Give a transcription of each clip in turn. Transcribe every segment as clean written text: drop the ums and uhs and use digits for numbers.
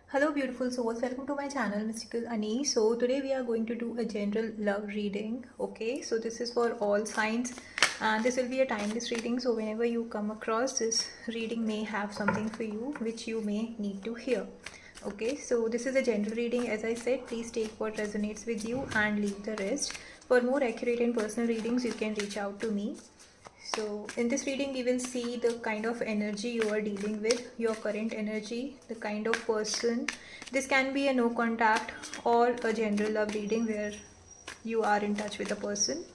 Hello beautiful souls, welcome to my channel Mystical Ani. So today we are going to do a general love reading. Okay, so this is for all signs and this will be a timeless reading, so whenever you come across this reading may have something for you which you may need to hear. Okay, so this is a general reading. As I said, please take what resonates with you and leave the rest. For more accurate and personal readings you can reach out to me. So in this reading you will see the kind of energy you are dealing with, your current energy, the kind of person. This can be a no contact or a general love reading where you are in touch with a person.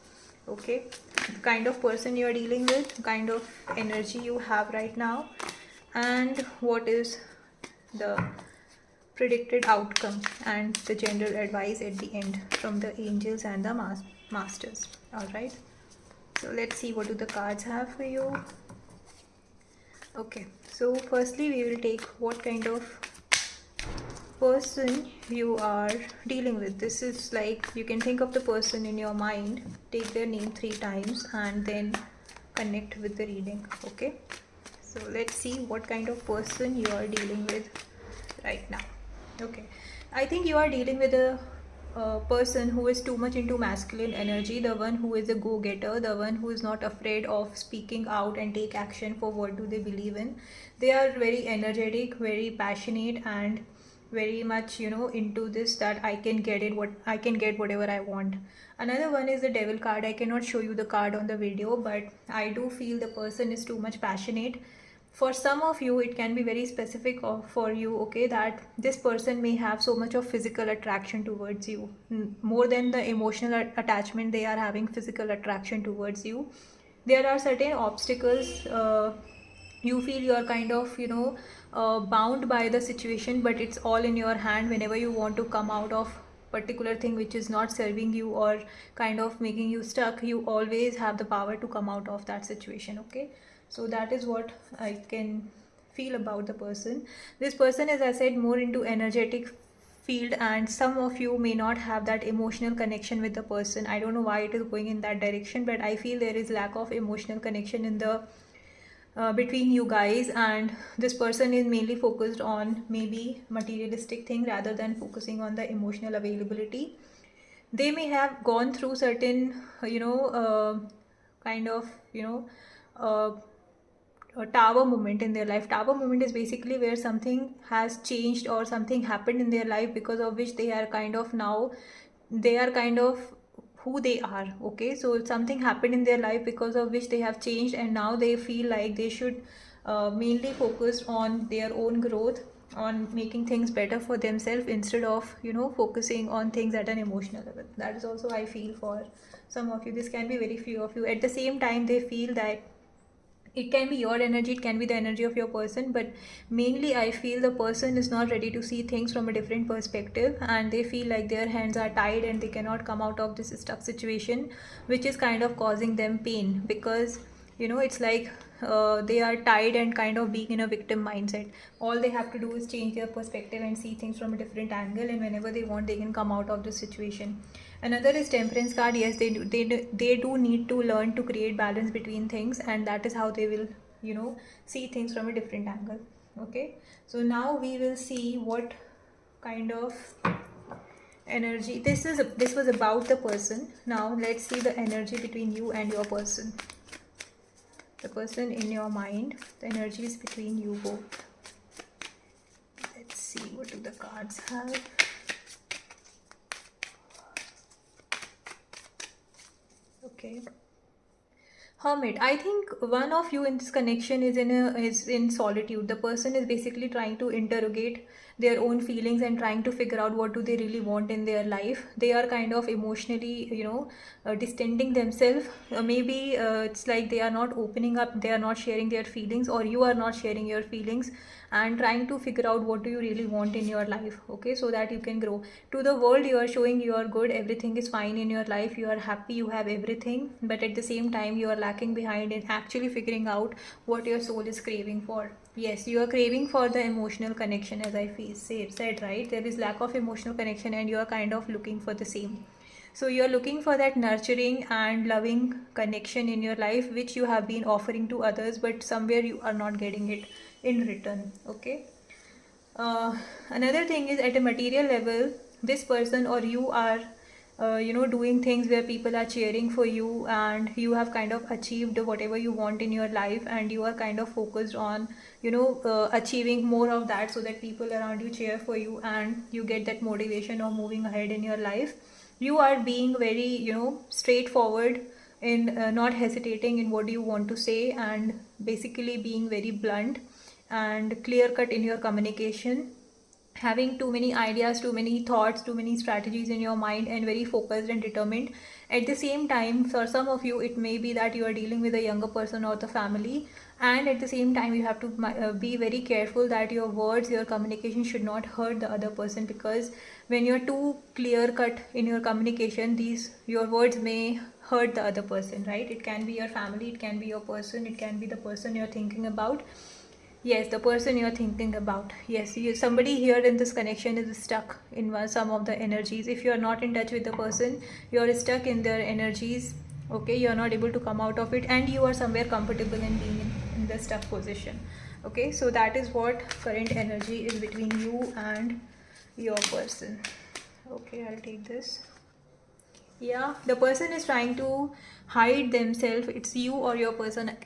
Okay, the kind of person you are dealing with, the kind of energy you have right now, and what is the predicted outcome and the general advice at the end from the angels and the masters. All right, so let's see what do the cards have for you. Okay, so firstly we will take what kind of person you are dealing with. This is like, you can think of the person in your mind, take their name 3 times and then connect with the reading. Okay, so let's see what kind of person you are dealing with right now. Okay, I think you are dealing with a person who is too much into masculine energy, the one who is a go-getter, the one who is not afraid of speaking out and take action for what do they believe in. They are very energetic, very passionate, and very much, you know, into this, that I can get it, what I can get whatever I want. Another one is the devil card. I cannot show you the card on the video, but I do feel the person is too much passionate. For some of you it can be very specific for you, okay, that this person may have so much of physical attraction towards you, more than the emotional attachment. They are having physical attraction towards you. There are certain obstacles, you feel you are kind of, you know, bound by the situation, but it's all in your hand. Whenever you want to come out of particular thing which is not serving you or kind of making you stuck, you always have the power to come out of that situation. Okay, so that is what I can feel about the person. This person, as I said, more into energetic field, and some of you may not have that emotional connection with the person. I don't know why it is going in that direction, but I feel there is lack of emotional connection in the between you guys, and this person is mainly focused on maybe materialistic thing rather than focusing on the emotional availability. They may have gone through certain kind of, you know, uh, a tower moment in their life. Tower moment is basically where something has changed or something happened in their life because of which they are kind of now, they are kind of who they are. Okay, so something happened in their life because of which they have changed, and now they feel like they should mainly focus on their own growth, on making things better for themselves instead of, you know, focusing on things at an emotional level. That is also I feel for some of you. This can be very few of you. At the same time they feel that it can be your energy, it can be the energy of your person, but mainly I feel the person is not ready to see things from a different perspective, and they feel like their hands are tied and they cannot come out of this stuck situation, which is kind of causing them pain. Because, you know, it's like they are tied and kind of being in a victim mindset. All they have to do is change their perspective and see things from a different angle, and whenever they want they can come out of the situation. Another is temperance card. Yes, they do need to learn to create balance between things, and that is how they will, you know, see things from a different angle. Okay, so now we will see what kind of energy this was about the person. Now let's see the energy between you and your person, the person in your mind, the energies between you both. Let's see what do the cards have. Okay, Hermit. I think one of you in this connection is in solitude. The person is basically trying to interrogate their own feelings and trying to figure out what do they really want in their life. They are kind of emotionally, you know, distending themselves. Maybe it's like they are not opening up, they are not sharing their feelings, or you are not sharing your feelings, and trying to figure out what do you really want in your life. Okay, so that you can grow. To the world you are showing you are good, everything is fine in your life, you are happy, you have everything, but at the same time you are lacking behind in actually figuring out what your soul is craving for. Yes, you are craving for the emotional connection, as I said, right? There is lack of emotional connection and you are kind of looking for the same. So you're looking for that nurturing and loving connection in your life, which you have been offering to others, but somewhere you are not getting it in return. Okay, Another thing is, at a material level, this person or you are doing things where people are cheering for you, and you have kind of achieved whatever you want in your life, and you are kind of focused on achieving more of that, so that people around you cheer for you and you get that motivation of moving ahead in your life. You are being very straightforward in not hesitating in what you want to say, and basically being very blunt and clear cut in your communication, having too many ideas, too many thoughts, too many strategies in your mind, and very focused and determined. At the same time, for some of you, it may be that you are dealing with a younger person or the family, and at the same time, you have to be very careful that your words, your communication should not hurt the other person, because when you're too clear cut in your communication, your words may hurt the other person, right? It can be your family, it can be your person, it can be the person you're thinking about. Yes, the person you're thinking about. Yes, somebody here in this connection is stuck in some of the energies. If you're not in touch with the person, you're stuck in their energies. Okay, you're not able to come out of it, and you are somewhere comfortable in being in the stuck position. Okay, so that is what current energy is between you and your person. Okay, I'll take this. Yeah, the person is trying to hide themselves. It's you or your person.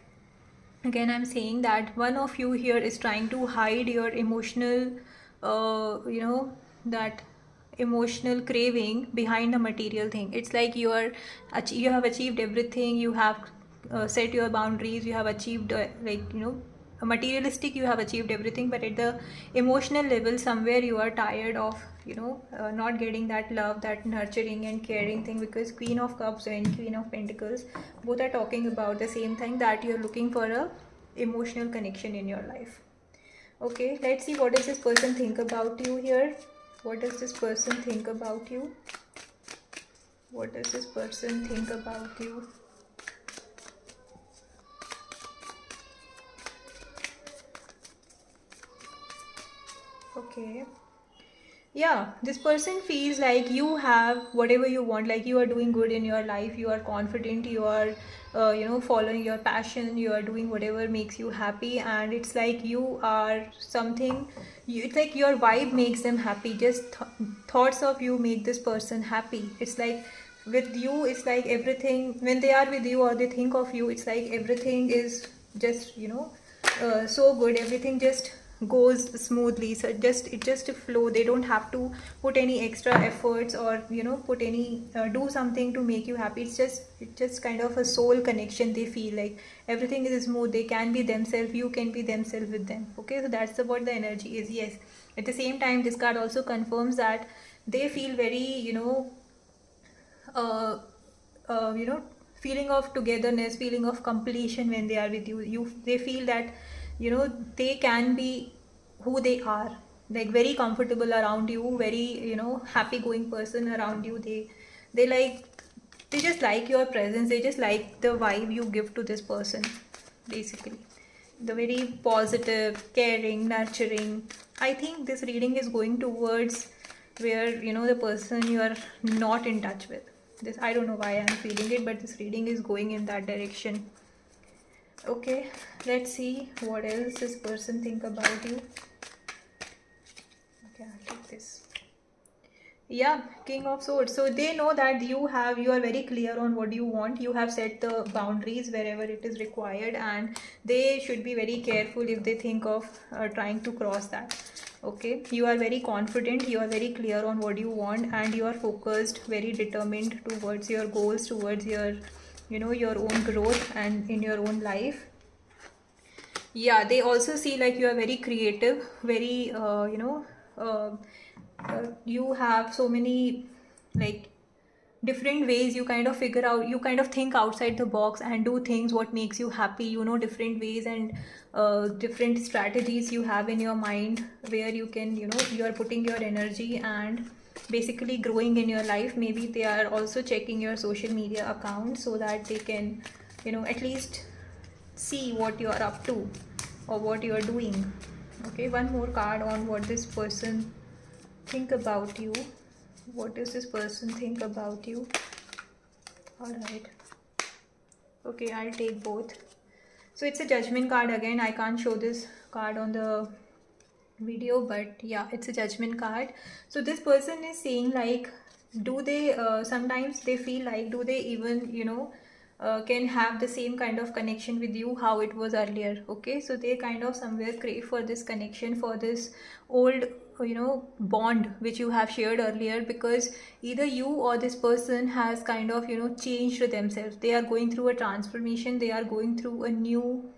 Again, I'm saying that one of you here is trying to hide your emotional that emotional craving behind a material thing. It's like you have achieved everything, you have set your boundaries, you have achieved materialistic, you have achieved everything, but at the emotional level, somewhere you are tired of not getting that love, that nurturing and caring thing, because Queen of Cups and Queen of Pentacles both are talking about the same thing, that you're looking for a emotional connection in your life. Okay, let's see what does this person think about you here. What does this person think about you? What does this person think about you? Okay. Yeah, this person feels like you have whatever you want, like you are doing good in your life, you are confident, you are following your passion, you are doing whatever makes you happy, and it's like you are something, it's like your vibe makes them happy. Just thoughts of you make this person happy. It's like with you, it's like everything, when they are with you or they think of you, it's like everything is just so good, everything just goes smoothly. So it just flow. They don't have to put any extra efforts, or put any do something to make you happy. It's just kind of a soul connection. They feel like everything is smooth, they can be themselves, you can be themselves with them. Okay, so that's what the energy is. Yes, at the same time, this card also confirms that they feel very uh, feeling of togetherness, feeling of completion when they are with you. They feel that they can be who they are, like very comfortable around you, very happy going person around you. They just like your presence, they just like the vibe you give to this person, basically the very positive, caring, nurturing. I think this reading is going towards where the person you are not in touch with. This, I don't know why I'm feeling it, but this reading is going in that direction. Okay, let's see what else this person think about you. Okay, I'll take this. Yeah, King of Swords. So they know that you are very clear on what you want. You have set the boundaries wherever it is required, and they should be very careful if they think of trying to cross that. Okay, you are very confident, you are very clear on what you want, and you are focused, very determined towards your goals, towards your your own growth and in your own life. Yeah, they also see like you are very creative, very you have so many like different ways you kind of figure out, you kind of think outside the box and do things what makes you happy, different ways and different strategies you have in your mind, where you can you are putting your energy and basically growing in your life. Maybe they are also checking your social media account so that they can at least see what you are up to or what you are doing. Okay, one more card on what this person think about you. What does this person think about you? All right. Okay, I'll take both. So it's a judgment card again. I can't show this card on the video, but yeah, it's a judgment card. So this person is saying like, do they sometimes they feel like, do they even, can have the same kind of connection with you how it was earlier. Okay, so they kind of somewhere crave for this connection, for this old bond which you have shared earlier, because either you or this person has kind of changed themselves. They are going through a transformation, they are going through a new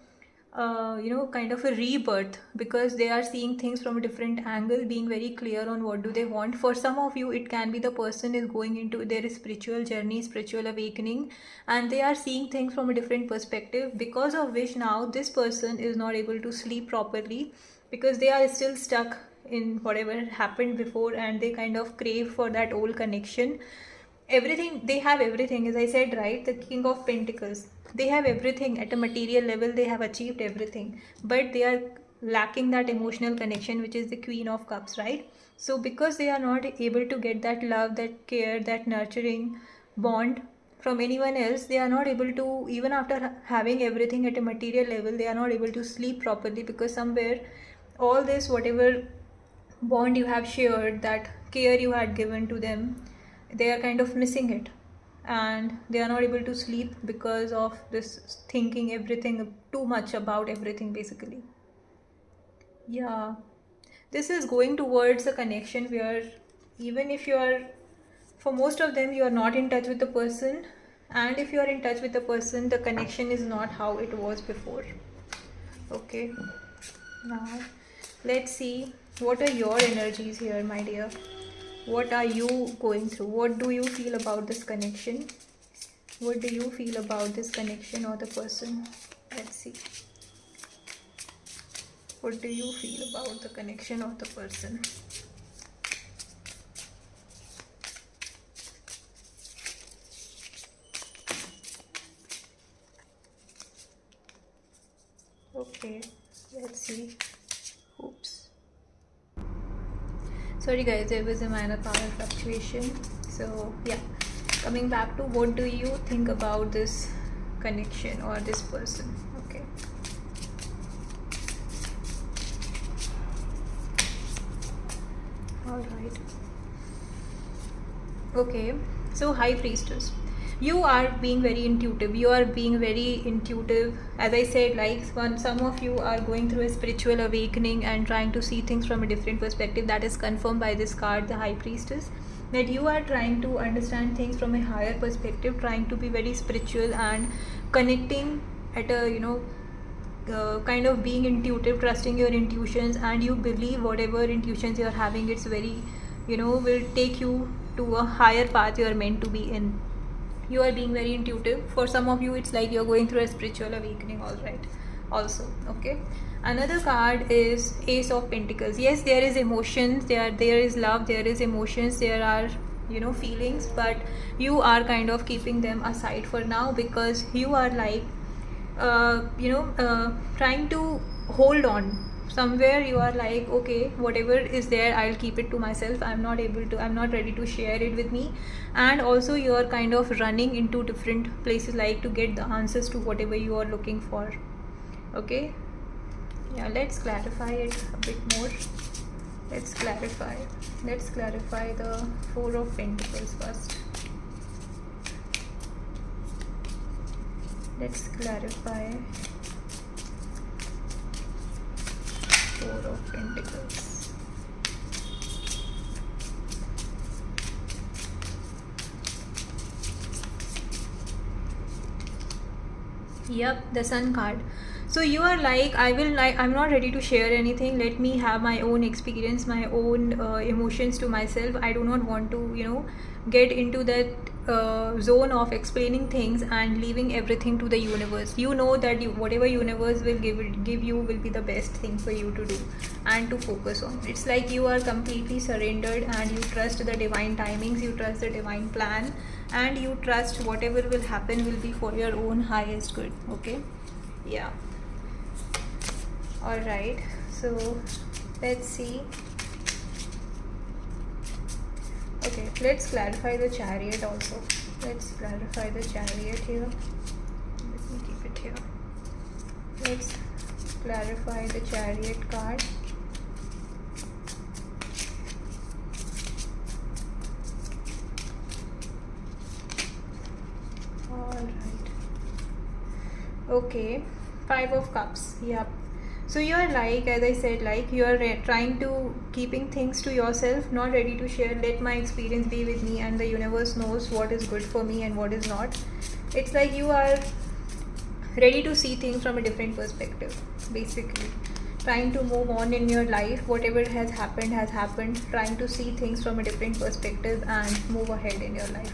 kind of a rebirth, because they are seeing things from a different angle, being very clear on what do they want. For some of you, it can be the person is going into their spiritual journey, spiritual awakening, and they are seeing things from a different perspective, because of which now this person is not able to sleep properly, because they are still stuck in whatever happened before, and they kind of crave for that old connection. Everything, they have everything, as I said, right? The King of Pentacles, they have everything at a material level, they have achieved everything, but they are lacking that emotional connection, which is the Queen of Cups, right? So because they are not able to get that love, that care, that nurturing bond from anyone else, they are not able to, even after having everything at a material level, they are not able to sleep properly, because somewhere all this, whatever bond you have shared, that care you had given to them, they are kind of missing it, and they are not able to sleep because of this thinking everything too much about everything, basically. Yeah, this is going towards a connection where, even if you are, for most of them, you are not in touch with the person, and if you are in touch with the person, the connection is not how it was before. Okay, now let's see what are your energies here, my dear. What are you going through? What do you feel about this connection? What do you feel about this connection or the person? Let's see. What do you feel about the connection or the person? Okay, let's see. Oops. Sorry guys, there was a minor power fluctuation. So yeah, coming back to, what do you think about this connection or this person? Okay. All right. Okay, so High Priestess, you are being very intuitive. You are being very intuitive, as I said, like some of you are going through a spiritual awakening and trying to see things from a different perspective. That is confirmed by this card, the High Priestess, that you are trying to understand things from a higher perspective, trying to be very spiritual and connecting at a kind of being intuitive, trusting your intuitions, and you believe whatever intuitions you're having, it's very will take you to a higher path you're meant to be in. You are being very intuitive. For some of you, it's like you're going through a spiritual awakening, all right, also. Okay, another card is Ace of Pentacles. Yes, there is emotions, there is love, there is emotions, there are feelings, but you are kind of keeping them aside for now, because you are like trying to hold on. Somewhere you are like, okay, whatever is there, I'll keep it to myself. I'm not ready to share it with me. And also you are kind of running into different places, like to get the answers to whatever you are looking for. Okay, yeah, let's clarify it a bit more. Let's clarify the Four of Pentacles first. Let's clarify Four of Pentacles. Yep, the Sun card. So you are like, I'm not ready to share anything. Let me have my own experience, my own emotions to myself. I do not want to get into that zone of explaining things and leaving everything to the universe. You know that whatever universe will give you will be the best thing for you to do and to focus on. It's like you are completely surrendered, and you trust the divine timings, you trust the divine plan, and you trust whatever will happen will be for your own highest good. Okay, yeah. All right, so let's see. Okay, let's clarify the Chariot also. Let's clarify the Chariot here. Let me keep it here. Let's clarify the Chariot card. Okay, Five of Cups. Yep. So you're like, as I said, like you're trying to keeping things to yourself, not ready to share. Let my experience be with me, and the universe knows what is good for me and what is not. It's like you are ready to see things from a different perspective, basically. Trying to move on in your life, whatever has happened. Trying to see things from a different perspective and move ahead in your life.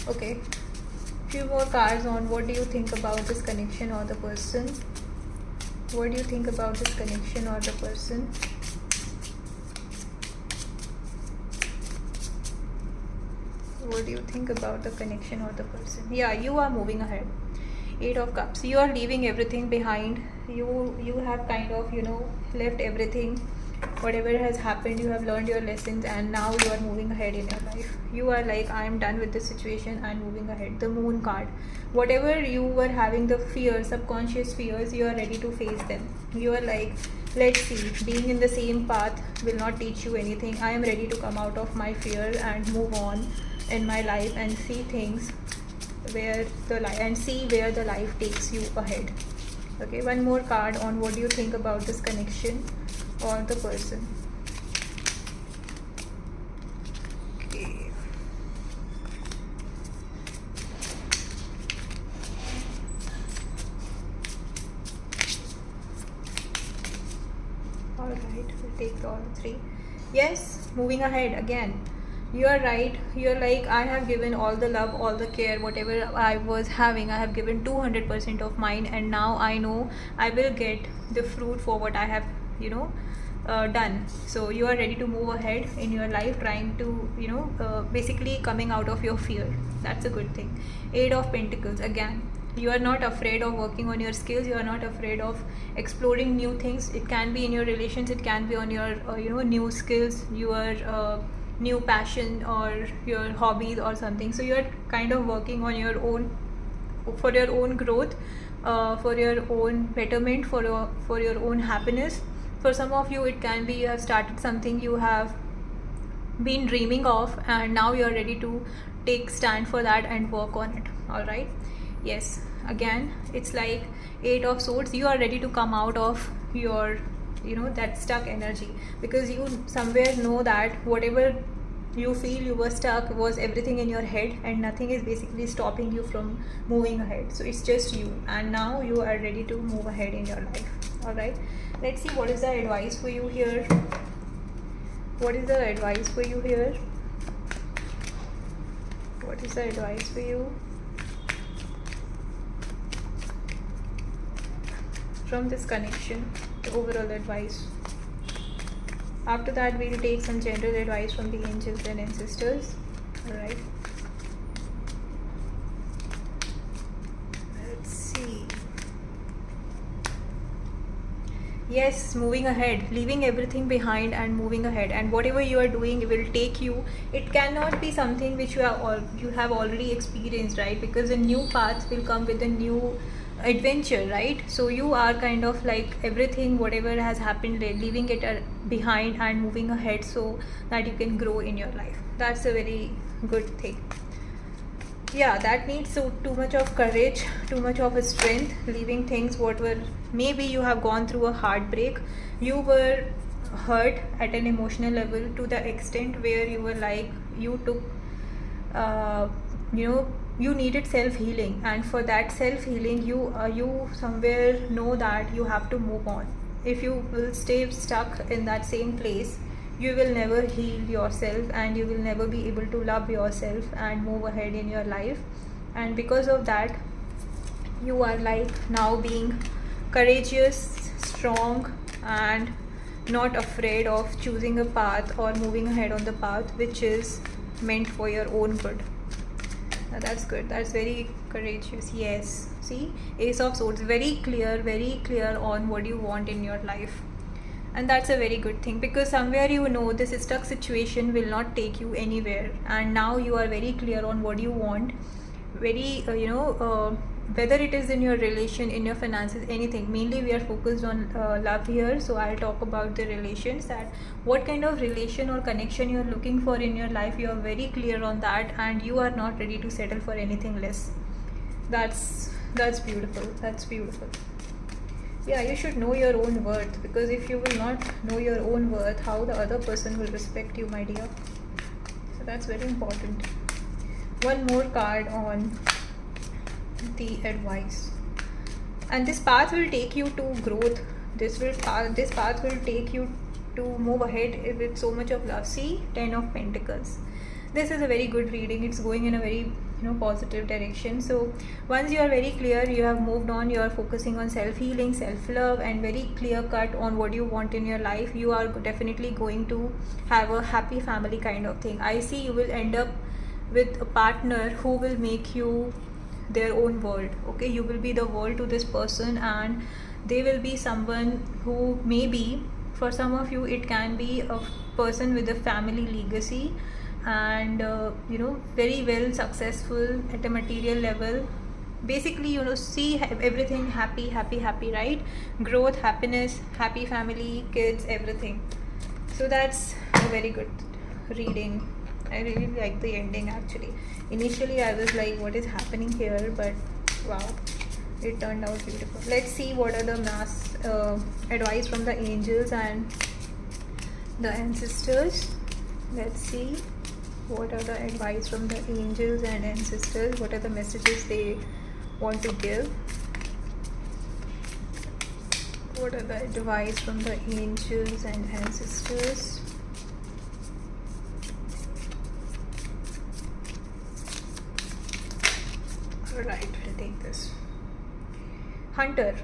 Okay. Few more cards on what do you think about this connection or the person. What do you think about this connection or the person? What do you think about the connection or the person? Yeah, you are moving ahead. Eight of Cups. You are leaving everything behind. You have kind of, left everything. Whatever has happened, you have learned your lessons, and now you are moving ahead in your life. You are like, I am done with this situation and moving ahead. The Moon card. Whatever you were having the fears, subconscious fears, you are ready to face them. You are like, let's see, being in the same path will not teach you anything. I am ready to come out of my fear and move on in my life and see things where the life takes you ahead. Okay, one more card on what do you think about this connection or the person. Okay. All right, we'll take all three. Yes, moving ahead again. You are right. You're like, I have given all the love, all the care, whatever I was having, I have given 200% of mine, and now I know I will get the fruit for what I have, done. So you are ready to move ahead in your life, trying to, basically coming out of your fear. That's a good thing. Eight of Pentacles again. You are not afraid of working on your skills. You are not afraid of exploring new things. It can be in your relations. It can be on your, new skills, your new passion or your hobbies or something. So you're kind of working on your own, for your own growth, for your own betterment, for your own happiness. For some of you, it can be you have started something you have been dreaming of, and now you're ready to take stand for that and work on it. All right. Yes, again, it's like Eight of Swords. You are ready to come out of your that stuck energy, because you somewhere know that whatever you feel you were stuck was everything in your head, and nothing is basically stopping you from moving ahead. So it's just you, and now you are ready to move ahead in your life. All right, let's see what is the advice for you here. What is the advice for you here? What is the advice for you from this connection? The overall advice. After that, we'll take some general advice from the angels and ancestors. All right. Let's see. Yes, moving ahead, leaving everything behind and moving ahead, and whatever you are doing will take you. It cannot be something which you have already experienced, right? Because a new path will come with a new adventure, right? So you are kind of like everything, whatever has happened, leaving it behind and moving ahead so that you can grow in your life. That's a very good thing. Yeah, that needs too much of courage, too much of a strength, leaving things what were, maybe you have gone through a heartbreak, you were hurt at an emotional level to the extent where you were like, you took you needed self-healing, and for that self-healing you somewhere know that you have to move on. If you will stay stuck in that same place, you will never heal yourself, and you will never be able to love yourself and move ahead in your life. And because of that, you are like now being courageous, strong, and not afraid of choosing a path or moving ahead on the path which is meant for your own good. Now that's good. That's very courageous. Yes, see, Ace of Swords, very clear on what you want in your life. And that's a very good thing, because somewhere you know this stuck situation will not take you anywhere, and now you are very clear on what you want. Very whether it is in your relation, in your finances, anything. Mainly we are focused on love here, so I'll talk about the relations, that what kind of relation or connection you're looking for in your life. You are very clear on that, and you are not ready to settle for anything less. That's That's beautiful. That's beautiful. Yeah, you should know your own worth, because if you will not know your own worth, how the other person will respect you, my dear? So that's very important. One more card on the advice. And this path will take you to growth. This path will take you to move ahead with so much of love. See, 10 of Pentacles. This is a very good reading. It's going in a very positive direction. So once you are very clear, you have moved on, you are focusing on self-healing, self-love, and very clear cut on what you want in your life, you are definitely going to have a happy family kind of thing. I see you will end up with a partner who will make you their own world. Okay, you will be the world to this person, and they will be someone who, maybe for some of you, it can be a person with a family legacy, and very well successful at a material level. Basically, see everything happy, right? Growth, happiness, happy family, kids, everything. So that's a very good reading. I really like the ending. Actually, initially I was like, what is happening here? But wow, it turned out beautiful. Let's see what are the mass advice from the angels and the ancestors. Let's see what are the advice from the angels and ancestors. What are the messages they want to give? What are the advice from the angels and ancestors? Alright, we'll take this. Hunter,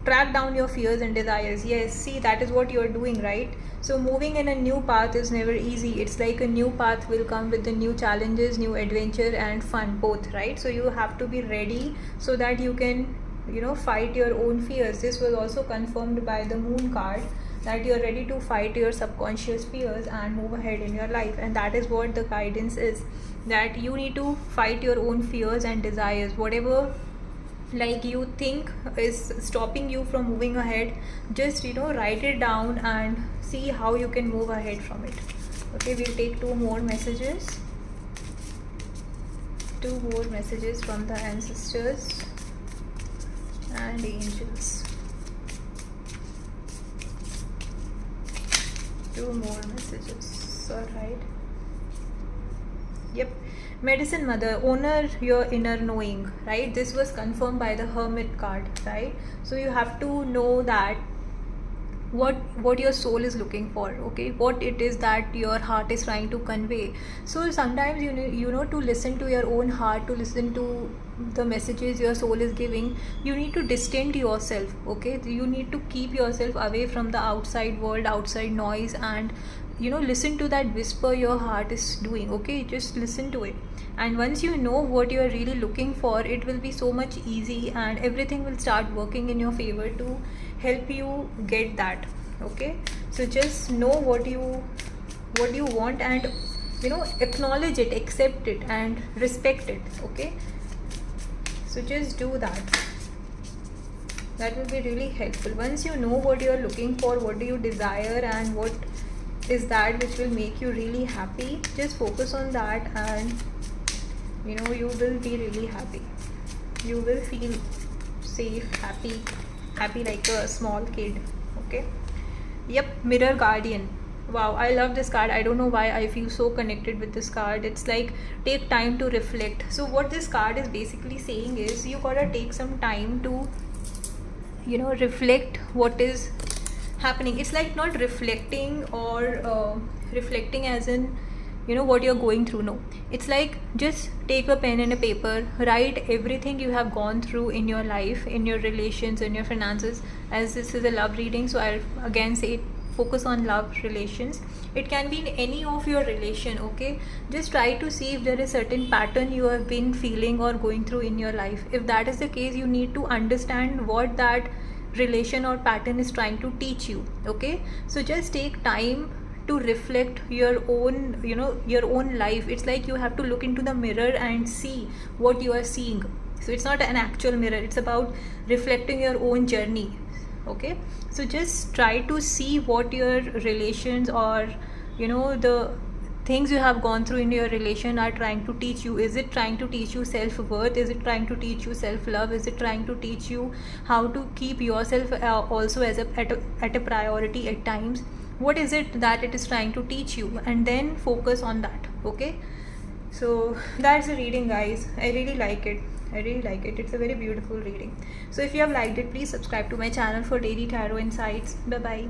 track down your fears and desires. Yes, see, that is what you are doing, right? So moving in a new path is never easy. It's like a new path will come with the new challenges, new adventure and fun, both, right? So you have to be ready so that you can fight your own fears. This was also confirmed by the Moon card, that you're ready to fight your subconscious fears and move ahead in your life. And that is what the guidance is, that you need to fight your own fears and desires. Whatever like you think is stopping you from moving ahead, just write it down and see how you can move ahead from it. Okay, we'll take two more messages from the ancestors and angels. Two more messages. All right. Yep. Medicine Mother, honor your inner knowing, right? This was confirmed by the Hermit card, right? So you have to know that what your soul is looking for, okay, what it is that your heart is trying to convey. So sometimes you need to listen to your own heart, to listen to the messages your soul is giving. You need to distance yourself, okay? You need to keep yourself away from the outside world, outside noise, and listen to that whisper your heart is doing. Okay, just listen to it, and once you know what you are really looking for, it will be so much easy, and everything will start working in your favor to help you get that. Okay, so just know what you want, and acknowledge it, accept it, and respect it. Okay, so just do that. That will be really helpful. Once you know what you are looking for, what do you desire, and what is that which will make you really happy, just focus on that, and you will be really happy. You will feel safe, happy like a small kid. Okay. Yep. Mirror Guardian. Wow, I love this card. I don't know why I feel so connected with this card. It's like, take time to reflect. So what this card is basically saying is, you gotta take some time to reflect what is happening. It's like not reflecting or reflecting as in what you're going through. No, it's like, just take a pen and a paper, write everything you have gone through in your life, in your relations, in your finances. As this is a love reading, so I'll again say, focus on love relations. It can be in any of your relation. Okay, just try to see if there is certain pattern you have been feeling or going through in your life. If that is the case, you need to understand what that relation or pattern is trying to teach you. Okay, so just take time to reflect your own your own life. It's like you have to look into the mirror and see what you are seeing. So it's not an actual mirror, it's about reflecting your own journey. Okay, so just try to see what your relations or the things you have gone through in your relation are trying to teach you. Is it trying to teach you self-worth? Is it trying to teach you self-love? Is it trying to teach you how to keep yourself also as at a priority at times? What is it that it is trying to teach you? And then focus on that. Okay, so that's the reading, guys. I really like it. It's a very beautiful reading. So if you have liked it, please subscribe to my channel for daily tarot insights. Bye bye.